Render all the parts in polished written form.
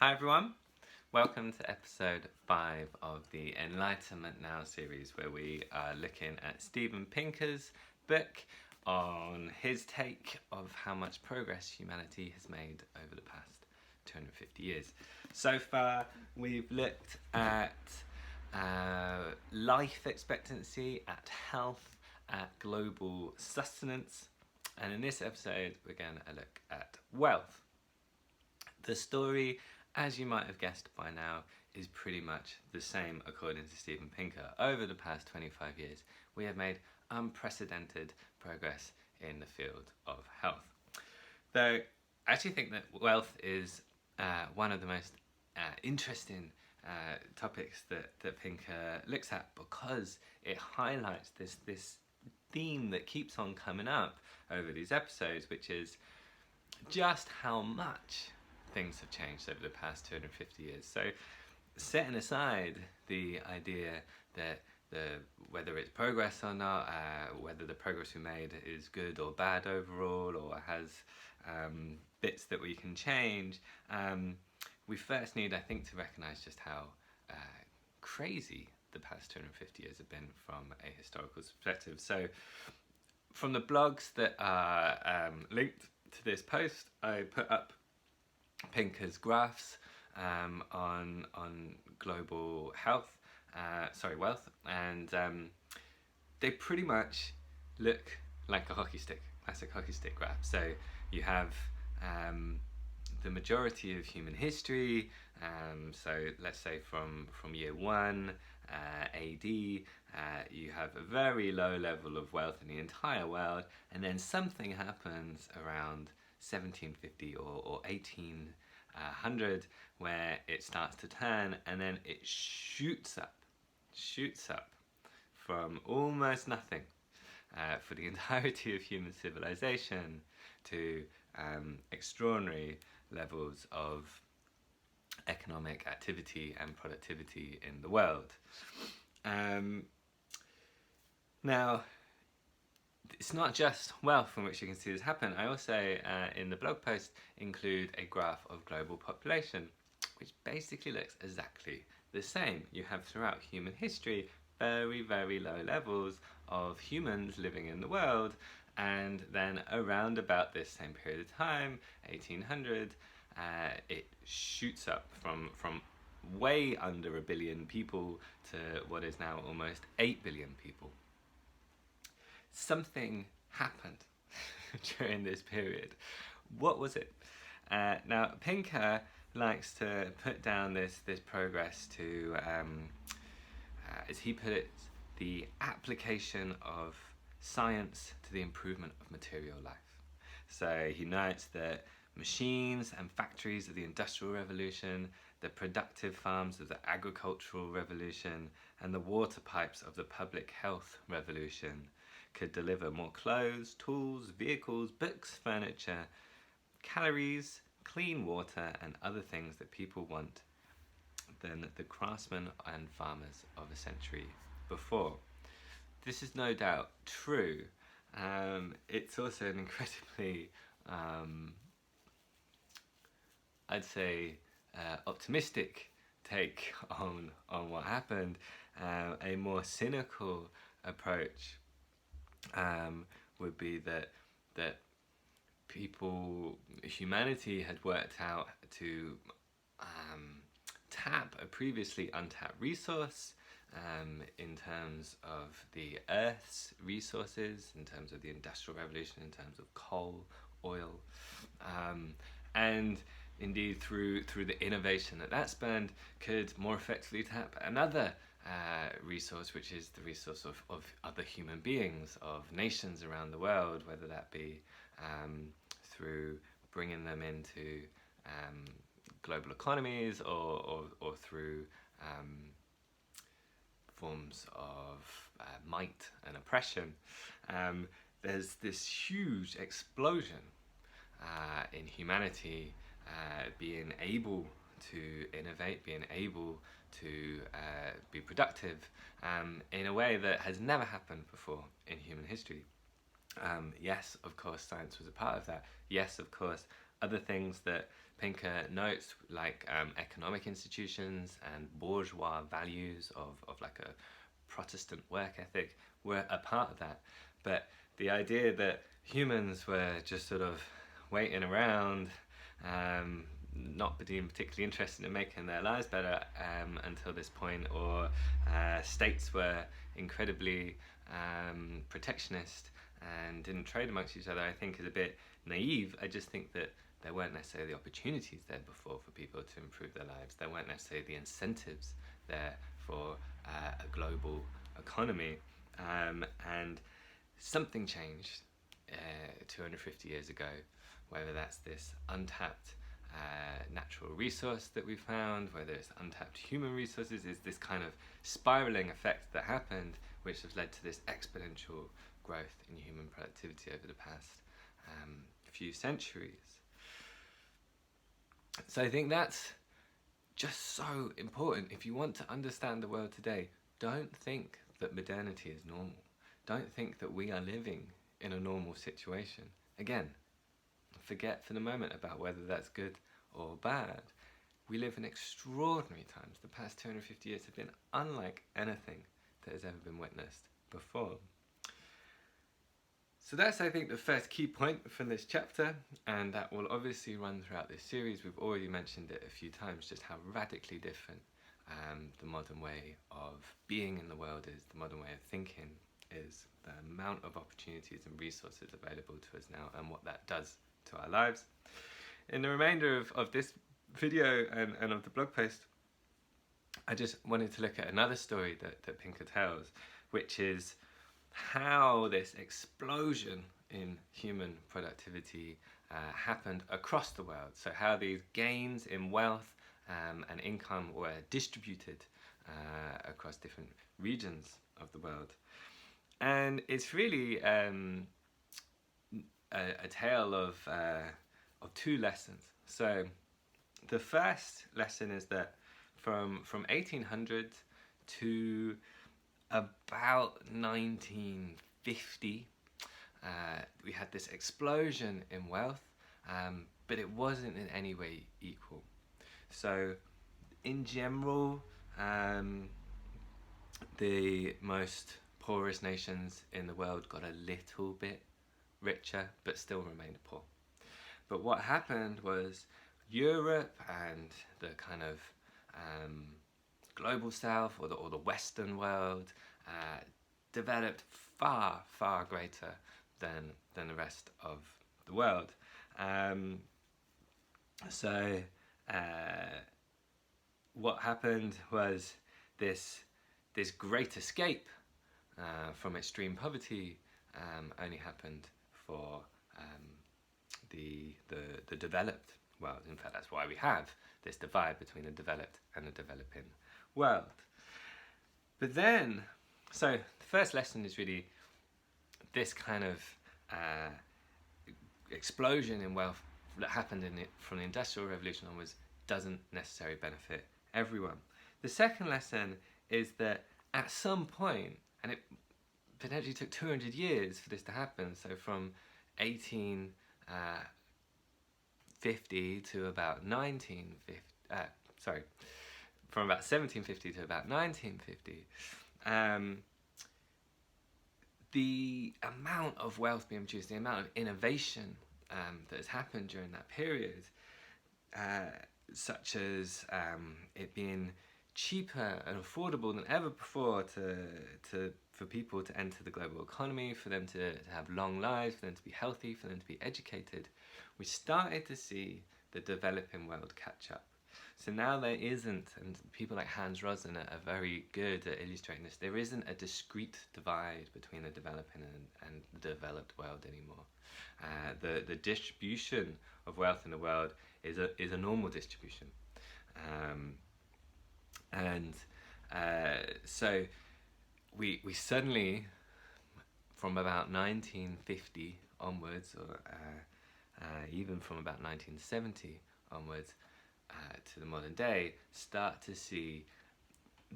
Hi everyone, welcome to episode 5 of the Enlightenment Now series, where we are looking at Steven Pinker's book on his take of how much progress humanity has made over the past 250 years. So far we've looked at life expectancy, at health, at global sustenance, and in this episode we're going to look at wealth. The story, as you might have guessed by now, is pretty much the same according to Steven Pinker. Over the past 25 years, we have made unprecedented progress in the field of health. Though I actually think that wealth is one of the most interesting topics that Pinker looks at, because it highlights this theme that keeps on coming up over these episodes, which is just how much things have changed over the past 250 years. So setting aside the idea that whether it's progress or not, whether the progress we made is good or bad overall, or has bits that we can change, we first need, I think, to recognise just how crazy the past 250 years have been from a historical perspective. So from the blogs that are linked to this post, I put up Pinker's graphs on global wealth, and they pretty much look like a classic hockey stick graph. So you have the majority of human history, so let's say from year 1 AD, you have a very low level of wealth in the entire world, and then something happens around 1750 or 1800 where it starts to turn, and then it shoots up from almost nothing for the entirety of human civilization to extraordinary levels of economic activity and productivity in the world. Now, it's not just wealth from which you can see this happen. I also, in the blog post, include a graph of global population, which basically looks exactly the same. You have throughout human history very, very low levels of humans living in the world, and then around about this same period of time, 1800, it shoots up from way under 1 billion people to what is now almost 8 billion people. Something happened during this period. What was it? Now, Pinker likes to put down this progress to, as he put it, the application of science to the improvement of material life. So he notes that machines and factories of the Industrial Revolution, the productive farms of the Agricultural Revolution, and the water pipes of the Public Health Revolution could deliver more clothes, tools, vehicles, books, furniture, calories, clean water, and other things that people want than the craftsmen and farmers of a century before. This is no doubt true. It's also an incredibly, I'd say, optimistic take on what happened. A more cynical approach would be that humanity had worked out to tap a previously untapped resource in terms of the Earth's resources, in terms of the Industrial Revolution, in terms of coal, oil, and indeed through the innovation that spurned, could more effectively tap another resource, which is the resource of other human beings, of nations around the world, whether that be through bringing them into global economies or through forms of might and oppression. There's this huge explosion in humanity being able to innovate, being able to be productive in a way that has never happened before in human history. Yes, of course, science was a part of that. Yes, of course, other things that Pinker notes, like economic institutions and bourgeois values of like a Protestant work ethic were a part of that. But the idea that humans were just sort of waiting around, not being particularly interested in making their lives better until this point, or states were incredibly protectionist and didn't trade amongst each other, I think is a bit naive. I just think that there weren't necessarily the opportunities there before for people to improve their lives. There weren't necessarily the incentives there for a global economy. And something changed 250 years ago, whether that's this untapped natural resource that we found, whether it's untapped human resources, is this kind of spiraling effect that happened, which has led to this exponential growth in human productivity over the past few centuries. So I think that's just so important. If you want to understand the world today, don't think that modernity is normal. Don't think that we are living in a normal situation. Again, forget for the moment about whether that's good or bad. We live in extraordinary times. The past 250 years have been unlike anything that has ever been witnessed before. So that's, I think, the first key point from this chapter, and that will obviously run throughout this series. We've already mentioned it a few times, just how radically different the modern way of being in the world is, the modern way of thinking is, the amount of opportunities and resources available to us now, and what that does to our lives. In the remainder of this video and of the blog post, I just wanted to look at another story that Pinker tells, which is how this explosion in human productivity happened across the world. So how these gains in wealth and income were distributed across different regions of the world. And it's really a tale of two lessons. So the first lesson is that from 1800 to about 1950, we had this explosion in wealth, but it wasn't in any way equal. So in general, the most poorest nations in the world got a little bit richer, but still remained poor. But what happened was Europe and the kind of global south, or the Western world, developed far, far greater than the rest of the world. So what happened was this great escape from extreme poverty only happened for the developed world. In fact, that's why we have this divide between the developed and the developing world. But then, so the first lesson is really this kind of explosion in wealth that happened from the Industrial Revolution onwards doesn't necessarily benefit everyone. The second lesson is that at some point, and it potentially took 200 years for this to happen, so from 1850 to about 1950, from about 1750 to about 1950, the amount of wealth being produced, the amount of innovation that has happened during that period, such as it being cheaper and affordable than ever before for people to enter the global economy, for them to have long lives, for them to be healthy, for them to be educated, we started to see the developing world catch up. So now there isn't, and people like Hans Rosling are very good at illustrating this, there isn't a discrete divide between the developing and the developed world anymore. The distribution of wealth in the world is a normal distribution. So we suddenly, from about 1950 onwards, or even from about 1970 onwards, to the modern day, start to see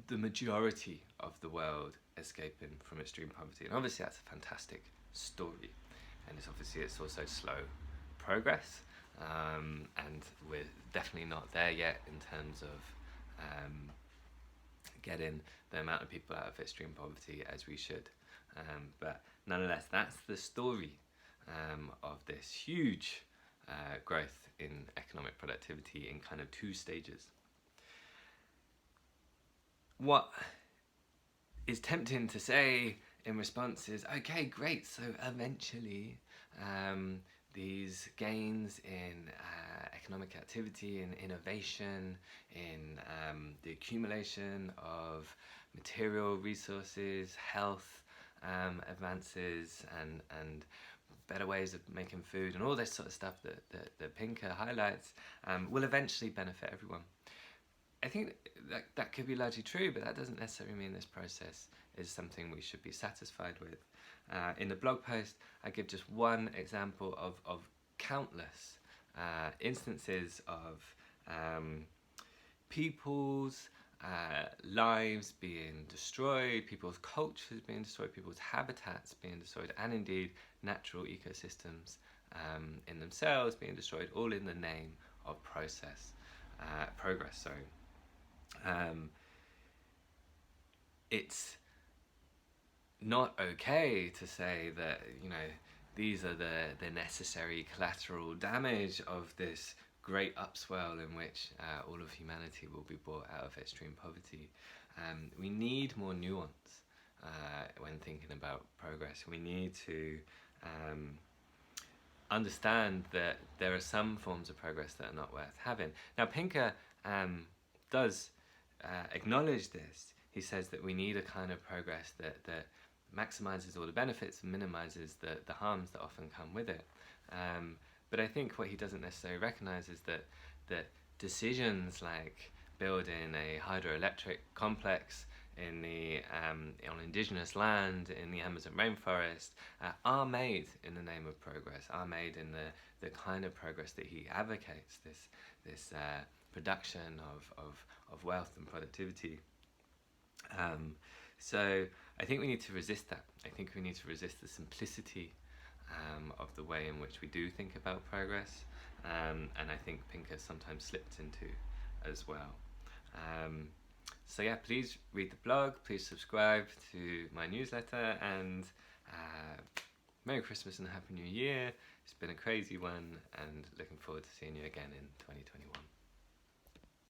the majority of the world escaping from extreme poverty. And obviously that's a fantastic story, and it's also slow progress, and we're definitely not there yet in terms of getting the amount of people out of extreme poverty as we should. But nonetheless, that's the story of this huge growth in economic productivity in kind of two stages. What is tempting to say in response is, okay, great, so eventually these gains in economic activity, in innovation, in the accumulation of material resources, health advances, and better ways of making food, and all this sort of stuff that Pinker highlights, will eventually benefit everyone. I think that could be largely true, but that doesn't necessarily mean this process is something we should be satisfied with. In the blog post, I give just one example of countless instances of people's lives being destroyed, people's cultures being destroyed, people's habitats being destroyed, and indeed natural ecosystems in themselves being destroyed, all in the name of progress. It's not okay to say that, you know, these are the necessary collateral damage of this great upswell in which all of humanity will be brought out of extreme poverty. We need more nuance when thinking about progress. We need to understand that there are some forms of progress that are not worth having. Now, Pinker does acknowledge this. He says that we need a kind of progress that maximizes all the benefits and minimizes the harms that often come with it. But I think what he doesn't necessarily recognize is that decisions like building a hydroelectric complex on indigenous land in the Amazon rainforest are made in the name of progress, are made in the kind of progress that he advocates, this production of wealth and productivity. So I think we need to resist that. I think we need to resist the simplicity of the way in which we do think about progress, and I think Pinker sometimes slipped into as well. So yeah, please read the blog, please subscribe to my newsletter, and Merry Christmas and Happy New Year. It's been a crazy one, and looking forward to seeing you again in 2021.